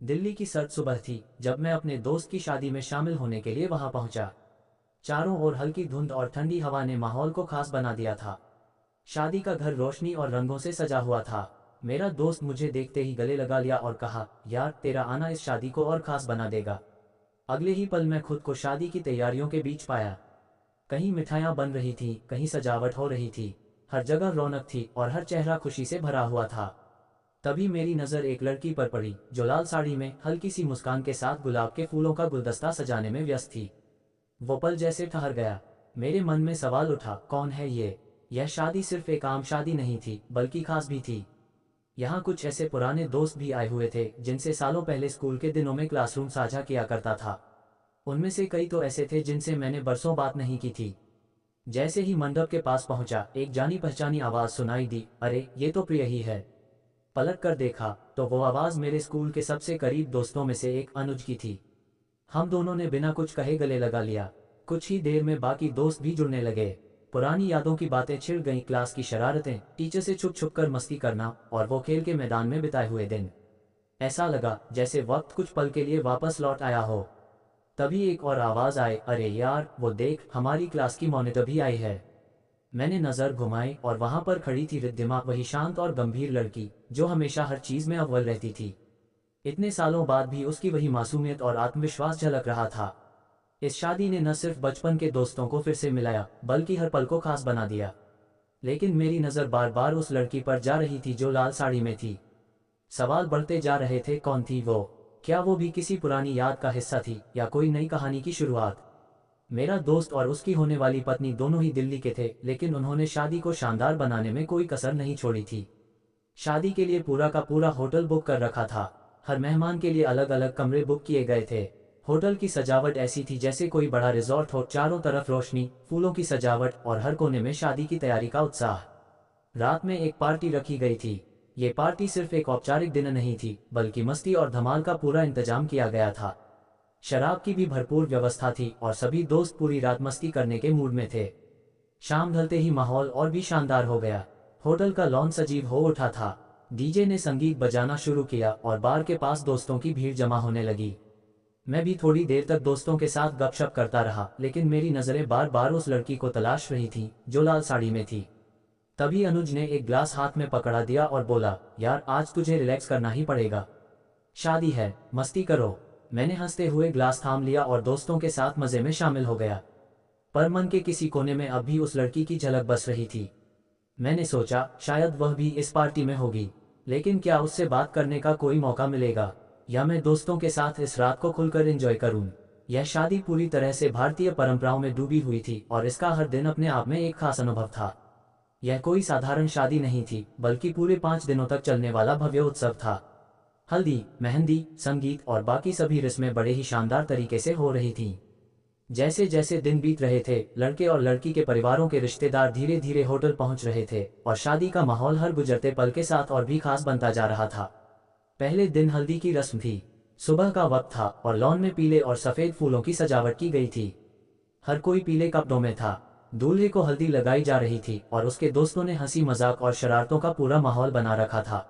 दिल्ली की सर्द सुबह थी जब मैं अपने दोस्त की शादी में शामिल होने के लिए वहां पहुंचा। चारों ओर हल्की धुंध और ठंडी हवा ने माहौल को खास बना दिया था। शादी का घर रोशनी और रंगों से सजा हुआ था। मेरा दोस्त मुझे देखते ही गले लगा लिया और कहा, यार तेरा आना इस शादी को और खास बना देगा। अगले ही पल मैं खुद को शादी की तैयारियों के बीच पाया। कहीं मिठाइयाँ बन रही थीं, कहीं सजावट हो रही थी। हर जगह रौनक थी और हर चेहरा खुशी से भरा हुआ था। तभी मेरी नज़र एक लड़की पर पड़ी जो लाल साड़ी में हल्की सी मुस्कान के साथ गुलाब के फूलों का गुलदस्ता सजाने में व्यस्त थी। वो पल जैसे ठहर गया। मेरे मन में सवाल उठा, कौन है ये? यह शादी सिर्फ एक आम शादी नहीं थी बल्कि खास भी थी। यहाँ कुछ ऐसे पुराने दोस्त भी आए हुए थे जिनसे सालों पहले स्कूल के दिनों में क्लासरूम साझा किया करता था। उनमें से कई तो ऐसे थे जिनसे मैंने बरसों बात नहीं की थी। जैसे ही मंडप के पास पहुंचा, एक जानी पहचानी आवाज़ सुनाई दी, अरे ये तो प्रिय ही है। पलट कर देखा तो वो आवाज़ मेरे स्कूल के सबसे करीब दोस्तों में से एक अनुज की थी। हम दोनों ने बिना कुछ कहे गले लगा लिया। कुछ ही देर में बाकी दोस्त भी जुड़ने लगे। पुरानी यादों की बातें छिड़ गईं, क्लास की शरारतें, टीचर से छुप छुप कर मस्ती करना और वो खेल के मैदान में बिताए हुए दिन। ऐसा लगा जैसे वक्त कुछ पल के लिए वापस लौट आया हो। तभी एक और आवाज़ आए, अरे यार वो देख, हमारी क्लास की मॉनिटर भी आई है। मैंने नज़र घुमाई और वहां पर खड़ी थी रिद्धिमा, वही शांत और गंभीर लड़की जो हमेशा हर चीज़ में अव्वल रहती थी। इतने सालों बाद भी उसकी वही मासूमियत और आत्मविश्वास झलक रहा था। इस शादी ने न सिर्फ बचपन के दोस्तों को फिर से मिलाया बल्कि हर पल को खास बना दिया। लेकिन मेरी नज़र बार बार उस लड़की पर जा रही थी जो लाल साड़ी में थी। सवाल बढ़ते जा रहे थे, कौन थी वो? क्या वो भी किसी पुरानी याद का हिस्सा थी या कोई नई कहानी की शुरुआत? मेरा दोस्त और उसकी होने वाली पत्नी दोनों ही दिल्ली के थे, लेकिन उन्होंने शादी को शानदार बनाने में कोई कसर नहीं छोड़ी थी। शादी के लिए पूरा का पूरा होटल बुक कर रखा था। हर मेहमान के लिए अलग अलग कमरे बुक किए गए थे। होटल की सजावट ऐसी थी जैसे कोई बड़ा रिजॉर्ट हो, चारों तरफ रोशनी, फूलों की सजावट और हर कोने में शादी की तैयारी का उत्साह। रात में एक पार्टी रखी गई थी। ये पार्टी सिर्फ एक औपचारिक दिन नहीं थी बल्कि मस्ती और धमाल का पूरा इंतजाम किया गया था। शराब की भी भरपूर व्यवस्था थी और सभी दोस्त पूरी रात मस्ती करने के मूड में थे। शाम ढलते ही माहौल और भी शानदार हो गया। होटल का लॉन सजीव हो उठा था। डीजे ने संगीत बजाना शुरू किया और बार के पास दोस्तों की भीड़ जमा होने लगी। मैं भी थोड़ी देर तक दोस्तों के साथ गपशप करता रहा, लेकिन मेरी नज़रें बार बार उस लड़की को तलाश रही थीं जो लाल साड़ी में थी। तभी अनुज ने एक ग्लास हाथ में पकड़ा दिया और बोला, यार आज तुझे रिलैक्स करना ही पड़ेगा। शादी है, मस्ती करो। मैंने हंसते हुए ग्लास थाम लिया और दोस्तों के साथ मज़े में शामिल हो गया। पर मन के किसी कोने में अब भी उस लड़की की झलक बस रही थी। मैंने सोचा शायद वह भी इस पार्टी में होगी, लेकिन क्या उससे बात करने का कोई मौका मिलेगा, या मैं दोस्तों के साथ इस रात को खुलकर एंजॉय करूं। यह शादी पूरी तरह से भारतीय परंपराओं में डूबी हुई थी और इसका हर दिन अपने आप में एक खास अनुभव था। यह कोई साधारण शादी नहीं थी बल्कि पूरे 5 दिनों तक चलने वाला भव्य उत्सव था। हल्दी, मेहंदी, संगीत और बाकी सभी रस्में बड़े ही शानदार तरीके से हो रही थीं। जैसे जैसे दिन बीत रहे थे, लड़के और लड़की के परिवारों के रिश्तेदार धीरे धीरे होटल पहुंच रहे थे और शादी का माहौल हर गुजरते पल के साथ और भी खास बनता जा रहा था। पहले दिन हल्दी की रस्म थी। सुबह का वक्त था और लॉन में पीले और सफ़ेद फूलों की सजावट की गई थी। हर कोई पीले कपड़ों में था। दूल्हे को हल्दी लगाई जा रही थी और उसके दोस्तों ने हंसी मजाक और शरारतों का पूरा माहौल बना रखा था।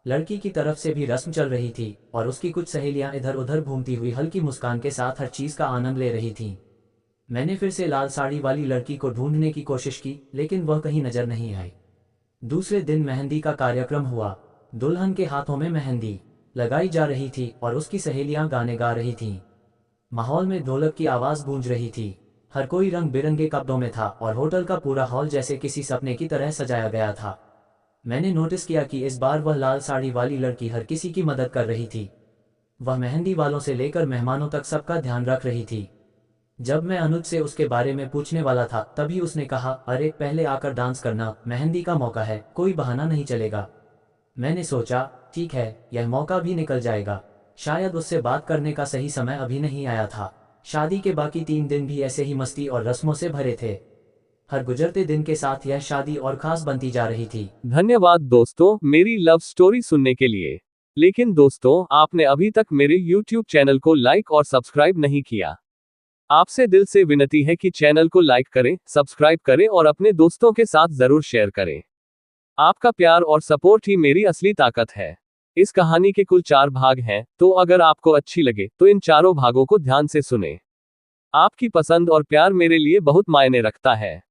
लड़की की तरफ से भी रस्म चल रही थी और उसकी कुछ सहेलियां इधर उधर घूमती हुई हल्की मुस्कान के साथ हर चीज़ का आनंद ले रही थीं। मैंने फिर से लाल साड़ी वाली लड़की को ढूंढने की कोशिश की, लेकिन वह कहीं नजर नहीं आई। दूसरे दिन मेहंदी का कार्यक्रम हुआ। दुल्हन के हाथों में मेहंदी लगाई जा रही थी और उसकी सहेलियां गाने गा रही थीं। माहौल में ढोलक की आवाज़ गूंज रही थी। हर कोई रंग बिरंगे कपड़ों में था और होटल का पूरा हॉल जैसे किसी सपने की तरह सजाया गया था। मैंने नोटिस किया कि इस बार वह लाल साड़ी वाली लड़की हर किसी की मदद कर रही थी। वह मेहंदी वालों से लेकर मेहमानों तक सबका ध्यान रख रही थी। जब मैं अनुज से उसके बारे में पूछने वाला था तभी उसने कहा, अरे पहले आकर डांस करना, मेहंदी का मौका है, कोई बहाना नहीं चलेगा। मैंने सोचा, ठीक है, यह मौका भी निकल जाएगा। शायद उससे बात करने का सही समय अभी नहीं आया था। शादी के बाकी 3 दिन भी ऐसे ही मस्ती और रस्मों से भरे थे। हर गुजरते दिन के साथ यह शादी और खास बनती जा रही थी। धन्यवाद दोस्तों मेरी लव स्टोरी सुनने के लिए। लेकिन दोस्तों आपने अभी तक मेरे YouTube चैनल को लाइक और सब्सक्राइब नहीं किया। आपसे दिल से विनती है कि चैनल को लाइक करें, सब्सक्राइब करें और अपने दोस्तों के साथ जरूर शेयर करें। आपका प्यार और सपोर्ट ही मेरी असली ताकत है। इस कहानी के कुल 4 भाग हैं, तो अगर आपको अच्छी लगे तो इन चारों भागों को ध्यान से सुने। आपकी पसंद और प्यार मेरे लिए बहुत मायने रखता है।